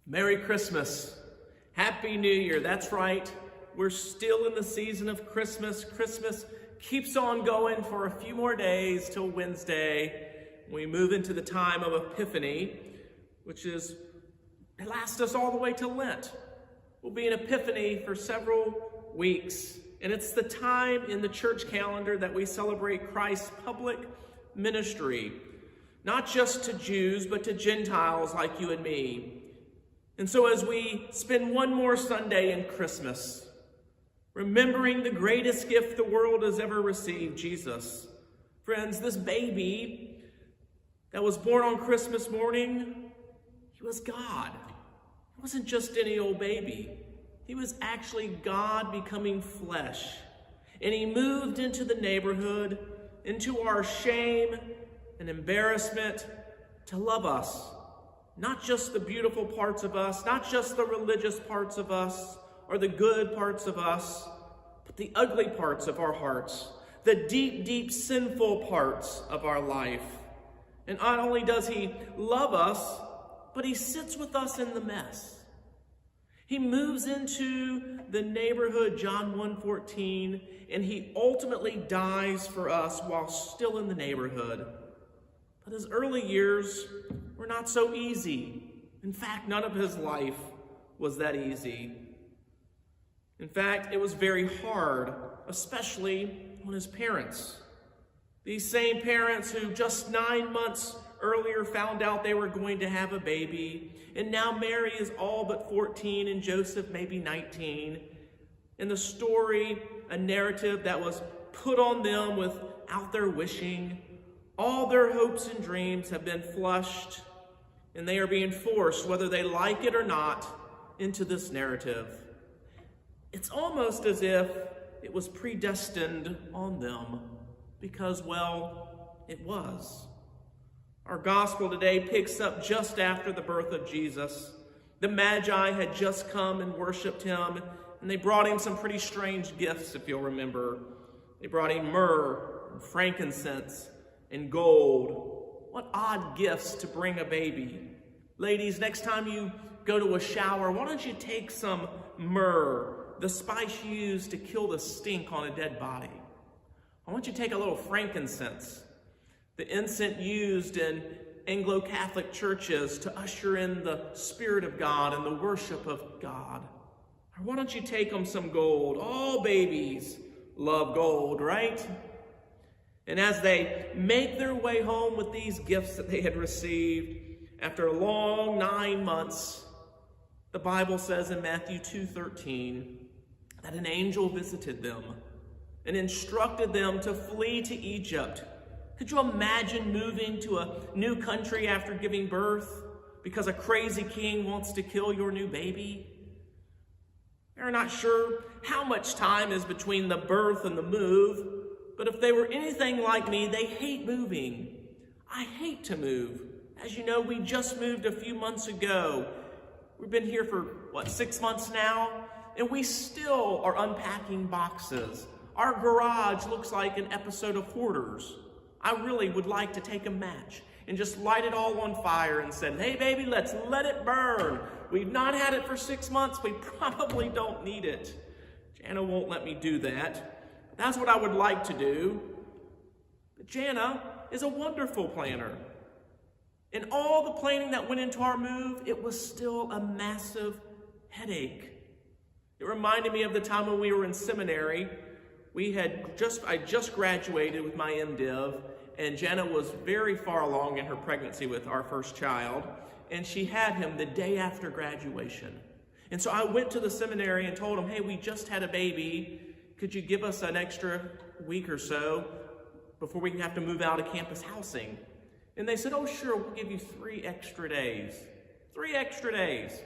Merry Christmas. Happy New Year. That's right. We're still in the season of Christmas. Christmas keeps on going for a few more days till Wednesday. We move into the time of Epiphany, which lasts us all the way to Lent. We'll be in Epiphany for several weeks. And it's the time in the church calendar that we celebrate Christ's public ministry, not just to Jews, but to Gentiles like you and me. And so as we spend one more Sunday in Christmas, remembering the greatest gift the world has ever received, Jesus. Friends, this baby that was born on Christmas morning, he was God. He wasn't just any old baby. He was actually God becoming flesh. And he moved into the neighborhood, into our shame and embarrassment, to love us. Not just the beautiful parts of us, not just the religious parts of us, or the good parts of us, but the ugly parts of our hearts, the deep, deep sinful parts of our life. And not only does he love us, but he sits with us in the mess. He moves into the neighborhood, John 1:14, and he ultimately dies for us while still in the neighborhood. But his early years were not so easy. In fact, none of his life was that easy. In fact, it was very hard, especially on his parents. These same parents who just 9 months earlier found out they were going to have a baby, and now Mary is all but 14 and Joseph maybe 19. And the story, a narrative that was put on them without their wishing. All their hopes and dreams have been flushed, and they are being forced, whether they like it or not, into this narrative. It's almost as if it was predestined on them, because, well, it was. Our gospel today picks up just after the birth of Jesus. The Magi had just come and worshiped him, and they brought him some pretty strange gifts, if you'll remember. They brought him myrrh and frankincense and gold. What odd gifts to bring a baby. Ladies, next time you go to a shower, why don't you take some myrrh, the spice used to kill the stink on a dead body? I want you to take a little frankincense, the incense used in Anglo-Catholic churches to usher in the Spirit of God and the worship of God. Or why don't you take them some gold? All babies love gold, right? And as they make their way home with these gifts that they had received, after a long 9 months, the Bible says in Matthew 2:13 that an angel visited them and instructed them to flee to Egypt. Could you imagine moving to a new country after giving birth because a crazy king wants to kill your new baby? They're not sure how much time is between the birth and the move. But if they were anything like me, they hate moving. I hate to move. As you know, we just moved a few months ago. We've been here for, 6 months now? And we still are unpacking boxes. Our garage looks like an episode of Hoarders. I really would like to take a match and just light it all on fire and say, hey baby, let's let it burn. We've not had it for 6 months. We probably don't need it. Jana won't let me do that. That's what I would like to do. But Jana is a wonderful planner. And all the planning that went into our move, it was still a massive headache. It reminded me of the time when we were in seminary. I just graduated with my MDiv, and Jana was very far along in her pregnancy with our first child, and she had him the day after graduation. And so I went to the seminary and told them, hey, we just had a baby. Could you give us an extra week or so before we have to move out of campus housing? And they said, oh, sure, we'll give you 3 extra days. 3 extra days.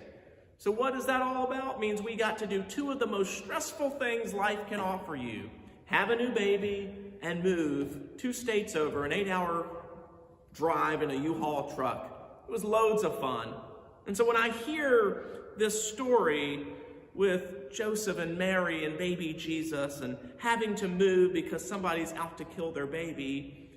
So what is that all about? It means we got to do 2 of the most stressful things life can offer you. Have a new baby and move 2 states over, an 8-hour drive in a U-Haul truck. It was loads of fun. And so when I hear this story with Joseph and Mary and baby Jesus and having to move because somebody's out to kill their baby,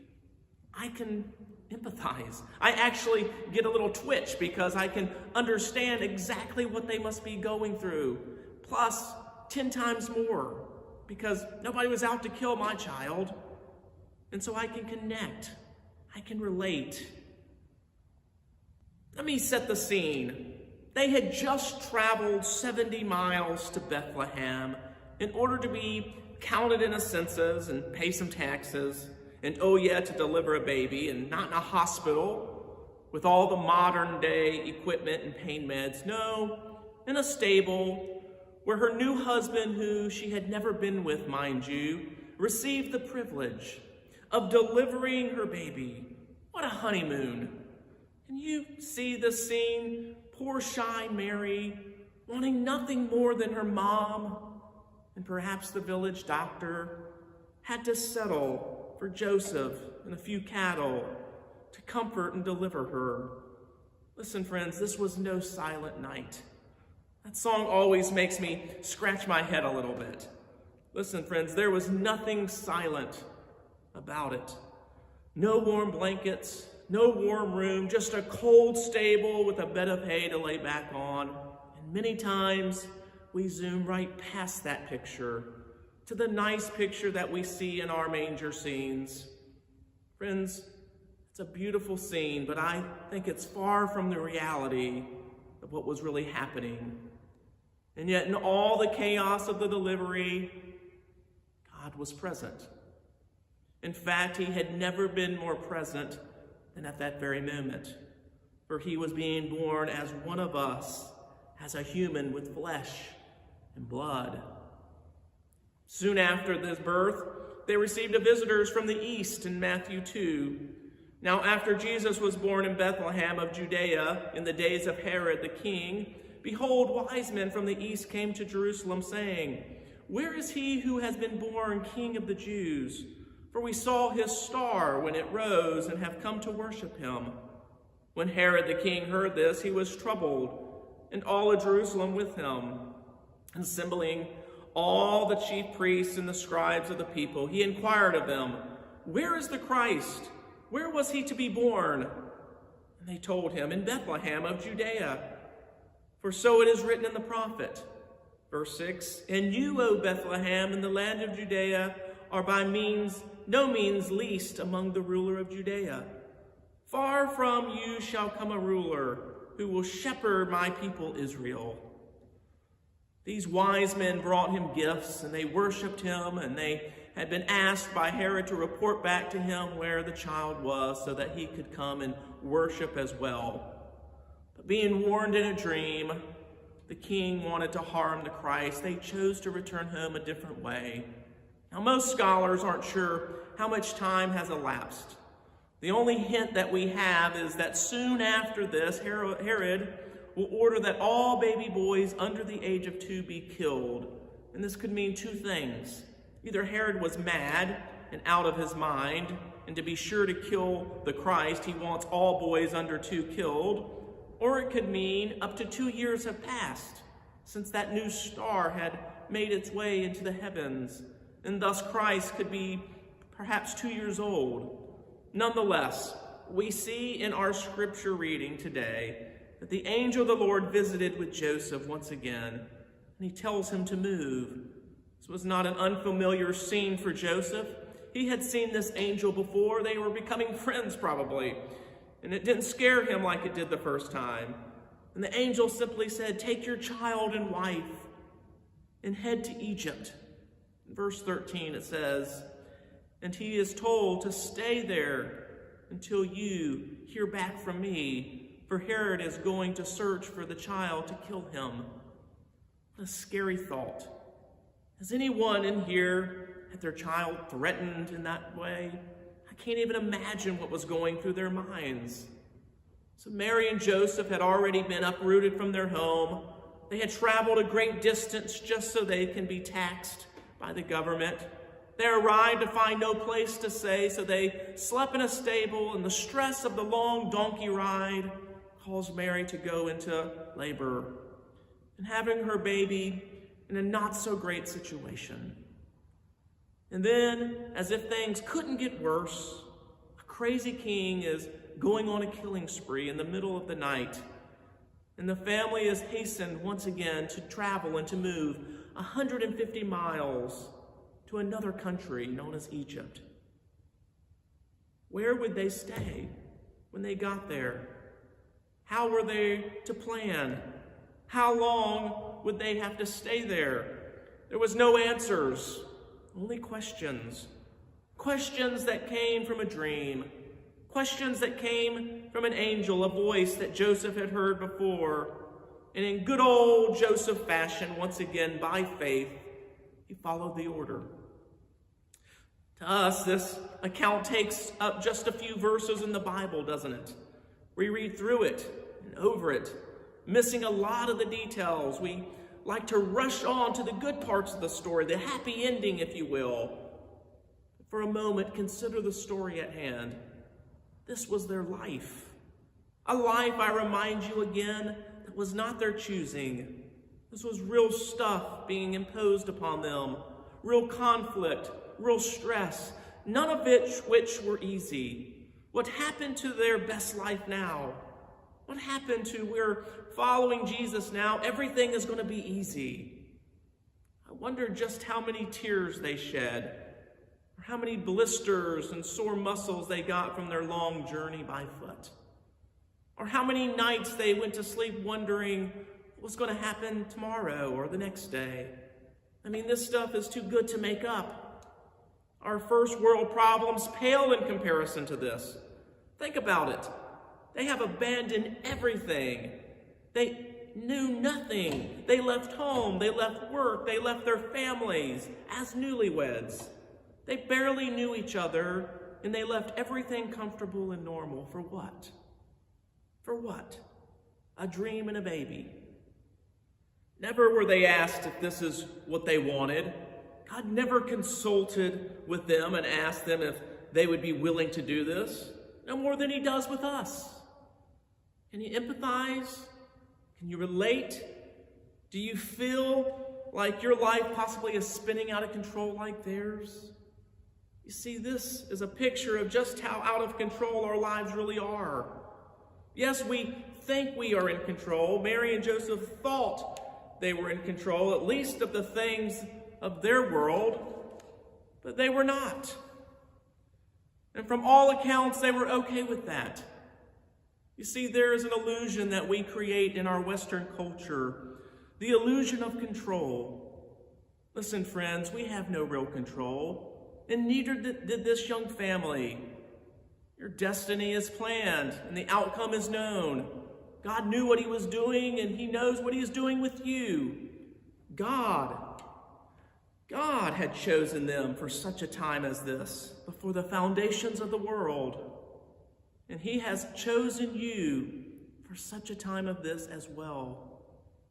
I can empathize. I actually get a little twitch because I can understand exactly what they must be going through. Plus, 10 times more, because nobody was out to kill my child. And so I can connect. I can relate. Let me set the scene. They had just traveled 70 miles to Bethlehem in order to be counted in a census and pay some taxes. And oh yeah, to deliver a baby, and not in a hospital with all the modern day equipment and pain meds. No, in a stable where her new husband, who she had never been with, mind you, received the privilege of delivering her baby. What a honeymoon. Can you see the scene? Poor shy Mary, wanting nothing more than her mom and perhaps the village doctor, had to settle for Joseph and a few cattle to comfort and deliver her. Listen, friends, this was no silent night. That song always makes me scratch my head a little bit. Listen, friends, there was nothing silent about it. No warm blankets, no warm room, just a cold stable with a bed of hay to lay back on. And many times we zoom right past that picture to the nice picture that we see in our manger scenes. Friends, it's a beautiful scene, but I think it's far from the reality of what was really happening. And yet in all the chaos of the delivery, God was present. In fact, he had never been more present than at that very moment, for he was being born as one of us, as a human with flesh and blood. Soon after this birth, they received visitors from the east in Matthew 2. Now after Jesus was born in Bethlehem of Judea in the days of Herod the king, behold, wise men from the east came to Jerusalem, saying, "Where is he who has been born King of the Jews? For we saw his star when it rose and have come to worship him." When Herod the king heard this, he was troubled, and all of Jerusalem with him. Assembling all the chief priests and the scribes of the people, he inquired of them, "Where is the Christ? Where was he to be born?" And they told him, "In Bethlehem of Judea. For so it is written in the prophet." Verse 6, "And you, O Bethlehem, in the land of Judea, are by no means least among the ruler of Judea. Far from you shall come a ruler who will shepherd my people Israel." These wise men brought him gifts, and they worshiped him, and they had been asked by Herod to report back to him where the child was so that he could come and worship as well. But being warned in a dream, the king wanted to harm the Christ. They chose to return home a different way. Now, most scholars aren't sure how much time has elapsed. The only hint that we have is that soon after this, Herod will order that all baby boys under the age of 2 be killed. And this could mean two things. Either Herod was mad and out of his mind, and to be sure to kill the Christ, he wants all boys under 2 killed, or it could mean up to 2 years have passed since that new star had made its way into the heavens, and thus Christ could be perhaps 2 years old. Nonetheless, we see in our scripture reading today that the angel of the Lord visited with Joseph once again, and he tells him to move. This was not an unfamiliar scene for Joseph. He had seen this angel before. They were becoming friends probably, and it didn't scare him like it did the first time. And the angel simply said, "Take your child and wife and head to Egypt." In verse 13 it says, "And he is told to stay there until you hear back from me, for Herod is going to search for the child to kill him." What a scary thought. Has anyone in here had their child threatened in that way? I can't even imagine what was going through their minds. So Mary and Joseph had already been uprooted from their home. They had traveled a great distance just so they can be taxed by the government. They arrived to find no place to stay, so they slept in a stable, and the stress of the long donkey ride caused Mary to go into labor and having her baby in a not-so-great situation. And then, as if things couldn't get worse, a crazy king is going on a killing spree in the middle of the night. And the family is hastened once again to travel and to move 150 miles to another country known as Egypt. Where would they stay when they got there? How were they to plan? How long would they have to stay there? There was no answers, only questions. Questions that came from a dream. Questions that came from an angel, a voice that Joseph had heard before. And in good old Joseph fashion, once again, by faith, he followed the order. To us, this account takes up just a few verses in the Bible, doesn't it? We read through it and over it, missing a lot of the details. We like to rush on to the good parts of the story, the happy ending, if you will. For a moment, consider the story at hand. This was their life. A life, I remind you again, that was not their choosing. This was real stuff being imposed upon them, real conflict, real stress, none of which were easy. What happened to their best life now? What happened to we're following Jesus now? Everything is going to be easy. I wonder just how many tears they shed, or how many blisters and sore muscles they got from their long journey by foot, or how many nights they went to sleep wondering what was going to happen tomorrow or the next day. I mean, this stuff is too good to make up. Our first world problems pale in comparison to this. Think about it. They have abandoned everything. They knew nothing. They left home. They left work. They left their families as newlyweds. They barely knew each other, and they left everything comfortable and normal. For what? For what? A dream and a baby. Never were they asked if this is what they wanted. God never consulted with them and asked them if they would be willing to do this, no more than he does with us. Can you empathize? Can you relate? Do you feel like your life possibly is spinning out of control like theirs? You see, this is a picture of just how out of control our lives really are. Yes, we think we are in control. Mary and Joseph thought they were in control, at least of the things of their world, but they were not. And from all accounts, they were okay with that. You see, there is an illusion that we create in our Western culture, the illusion of control. Listen, friends, we have no real control, and neither did this young family. Your destiny is planned, and the outcome is known. God knew what he was doing, and he knows what he is doing with you. God had chosen them for such a time as this, before the foundations of the world. And he has chosen you for such a time of this as well.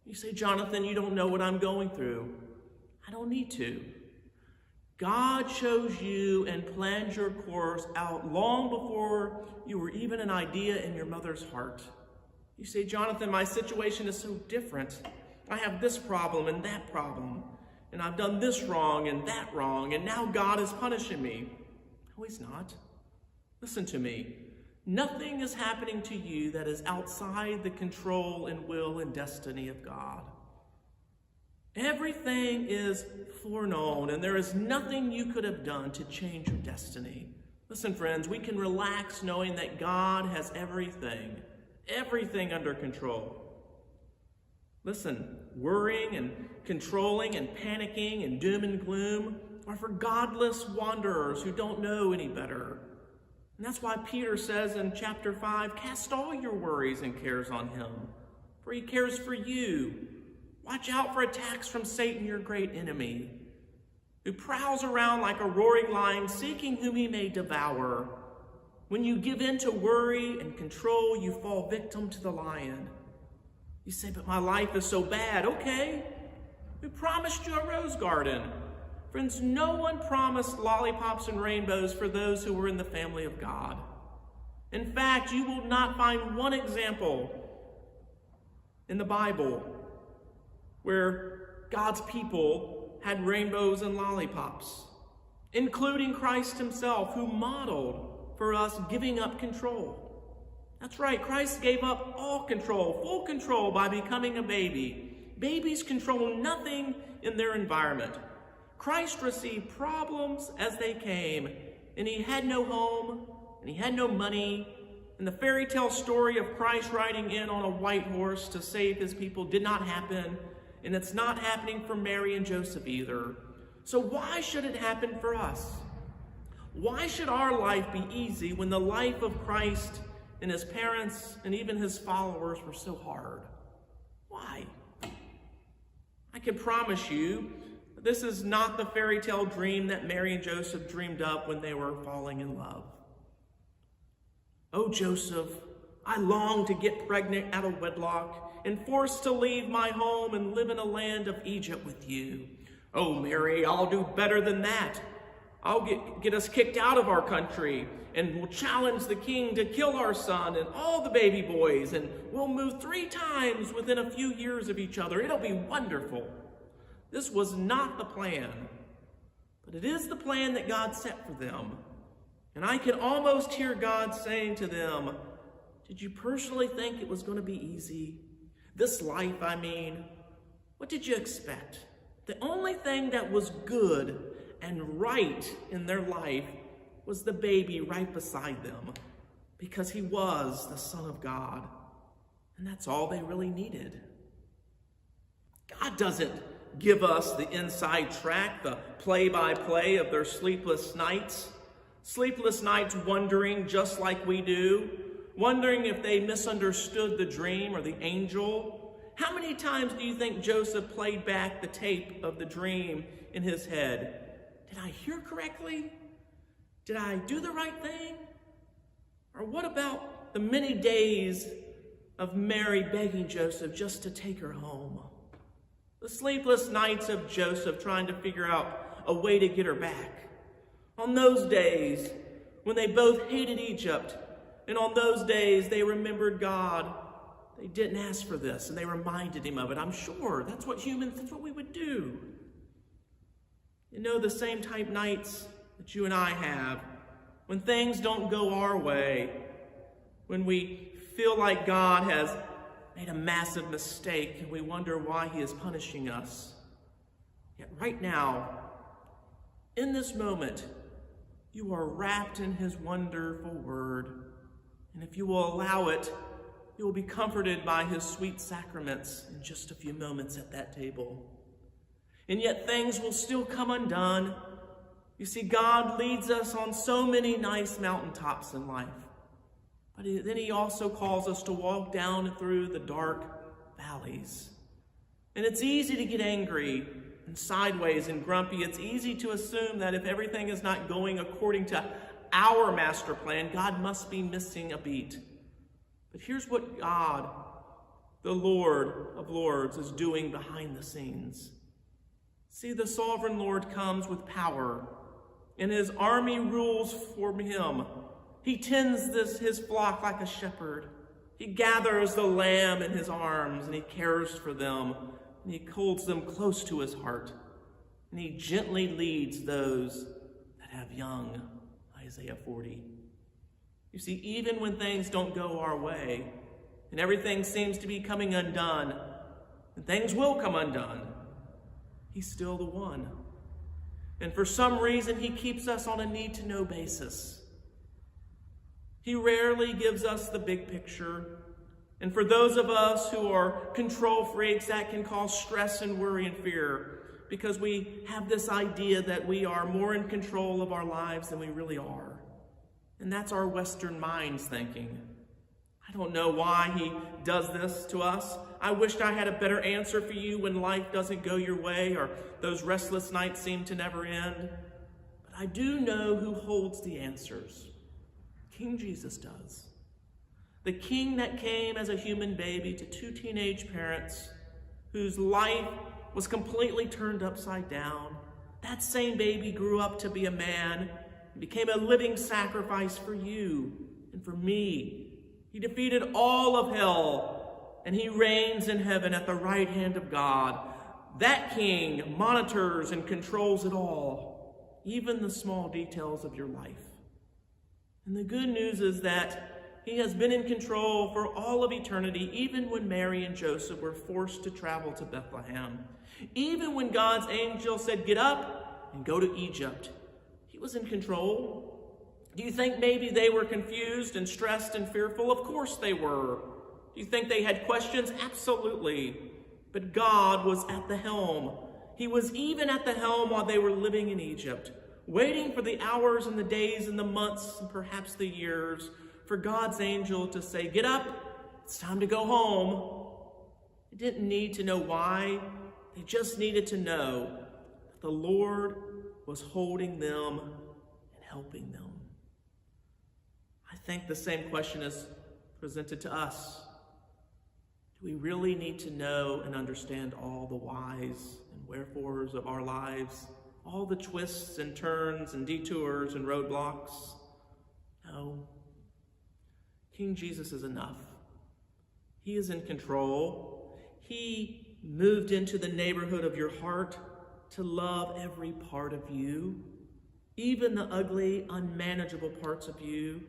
You say, Jonathan, you don't know what I'm going through. I don't need to. God chose you and planned your course out long before you were even an idea in your mother's heart. You say, Jonathan, my situation is so different. I have this problem and that problem, and I've done this wrong and that wrong, and now God is punishing me. No, he's not. Listen to me. Nothing is happening to you that is outside the control and will and destiny of God. Everything is foreknown, and there is nothing you could have done to change your destiny. Listen, friends, we can relax knowing that God has everything under control. Listen, worrying and controlling and panicking and doom and gloom are for godless wanderers who don't know any better. And that's why Peter says in chapter 5, cast all your worries and cares on him, for he cares for you. Watch out for attacks from Satan, your great enemy, who prowls around like a roaring lion, seeking whom he may devour. When you give in to worry and control, you fall victim to the lion. You say, but my life is so bad. Okay, who promised you a rose garden? Friends, no one promised lollipops and rainbows for those who were in the family of God. In fact, you will not find one example in the Bible where God's people had rainbows and lollipops, including Christ himself, who modeled for us giving up control. That's right, Christ gave up all control, full control, by becoming a baby. Babies control nothing in their environment. Christ received problems as they came, and he had no home, and he had no money, and the fairy tale story of Christ riding in on a white horse to save his people did not happen, and it's not happening for Mary and Joseph either. So why should it happen for us? Why should our life be easy when the life of Christ and his parents and even his followers were so hard? Why? I can promise you, this is not the fairy tale dream that Mary and Joseph dreamed up when they were falling in love. Oh, Joseph, I long to get pregnant out of wedlock and forced to leave my home and live in a land of Egypt with you. Oh, Mary, I'll do better than that. I'll get us kicked out of our country, and we'll challenge the king to kill our son and all the baby boys, and we'll move 3 times within a few years of each other. It'll be wonderful. This was not the plan, but it is the plan that God set for them. And I can almost hear God saying to them, did you personally think it was going to be easy? This life, I mean, what did you expect? The only thing that was good and right in their life was the baby right beside them, because he was the Son of God. And that's all they really needed. God doesn't give us the inside track, the play-by-play of their sleepless nights. Sleepless nights wondering just like we do, wondering if they misunderstood the dream or the angel. How many times do you think Joseph played back the tape of the dream in his head? Did I hear correctly? Did I do the right thing? Or what about the many days of Mary begging Joseph just to take her home? The sleepless nights of Joseph trying to figure out a way to get her back. On those days when they both hated Egypt, and on those days they remembered God, they didn't ask for this, and they reminded him of it. I'm sure that's what we would do. You know, the same type nights that you and I have, when things don't go our way, when we feel like God has made a massive mistake and we wonder why he is punishing us. Yet right now, in this moment, you are wrapped in his wonderful word. And if you will allow it, you will be comforted by his sweet sacraments in just a few moments at that table. And yet things will still come undone. You see, God leads us on so many nice mountaintops in life. But then he also calls us to walk down through the dark valleys. And it's easy to get angry and sideways and grumpy. It's easy to assume that if everything is not going according to our master plan, God must be missing a beat. But here's what God, the Lord of Lords, is doing behind the scenes. See, the sovereign Lord comes with power, and his army rules for him. He tends his flock like a shepherd. He gathers the lamb in his arms, and he cares for them, and he holds them close to his heart. And he gently leads those that have young, Isaiah 40. You see, even when things don't go our way, and everything seems to be coming undone, and things will come undone, he's still the one. And for some reason, he keeps us on a need-to-know basis. He rarely gives us the big picture. And for those of us who are control freaks, that can cause stress and worry and fear, because we have this idea that we are more in control of our lives than we really are. And that's our Western minds thinking. I don't know why he does this to us. I wished I had a better answer for you when life doesn't go your way or those restless nights seem to never end. But I do know who holds the answers. King Jesus does. The king that came as a human baby to 2 teenage parents whose life was completely turned upside down. That same baby grew up to be a man and became a living sacrifice for you and for me. He defeated all of hell, and he reigns in heaven at the right hand of God. That king monitors and controls it all, even the small details of your life. And the good news is that he has been in control for all of eternity, even when Mary and Joseph were forced to travel to Bethlehem. Even when God's angel said, "Get up and go to Egypt," he was in control. Do you think maybe they were confused and stressed and fearful? Of course they were. Do you think they had questions? Absolutely. But God was at the helm. He was even at the helm while they were living in Egypt, waiting for the hours and the days and the months and perhaps the years for God's angel to say, "Get up, it's time to go home." They didn't need to know why. They just needed to know that the Lord was holding them and helping them. I think the same question is presented to us. Do we really need to know and understand all the whys and wherefores of our lives? All the twists and turns and detours and roadblocks? No. King Jesus is enough. He is in control. He moved into the neighborhood of your heart to love every part of you, even the ugly, unmanageable parts of you.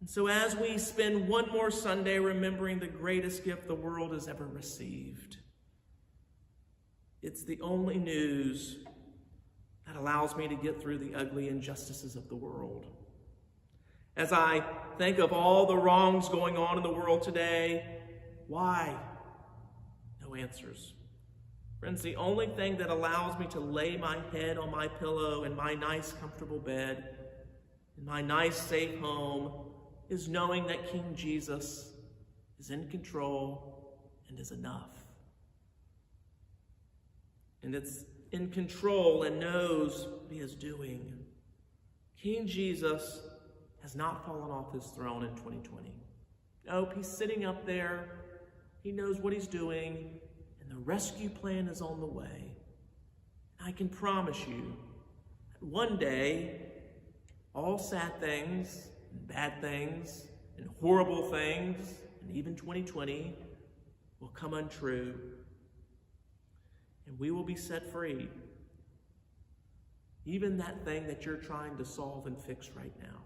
And so as we spend one more Sunday remembering the greatest gift the world has ever received, it's the only news that allows me to get through the ugly injustices of the world. As I think of all the wrongs going on in the world today, why? No answers. Friends, the only thing that allows me to lay my head on my pillow in my nice, comfortable bed, in my nice, safe home, is knowing that King Jesus is in control and is enough. And it's in control and knows what he is doing. King Jesus has not fallen off his throne in 2020. Nope, he's sitting up there. He knows what he's doing, and the rescue plan is on the way. I can promise you that one day, all sad things, and bad things, and horrible things, and even 2020 will come untrue, and we will be set free. Even that thing that you're trying to solve and fix right now.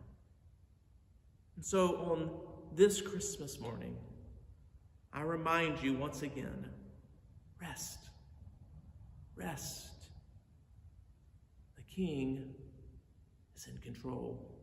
And so on this Christmas morning, I remind you once again, rest. Rest. The King is in control.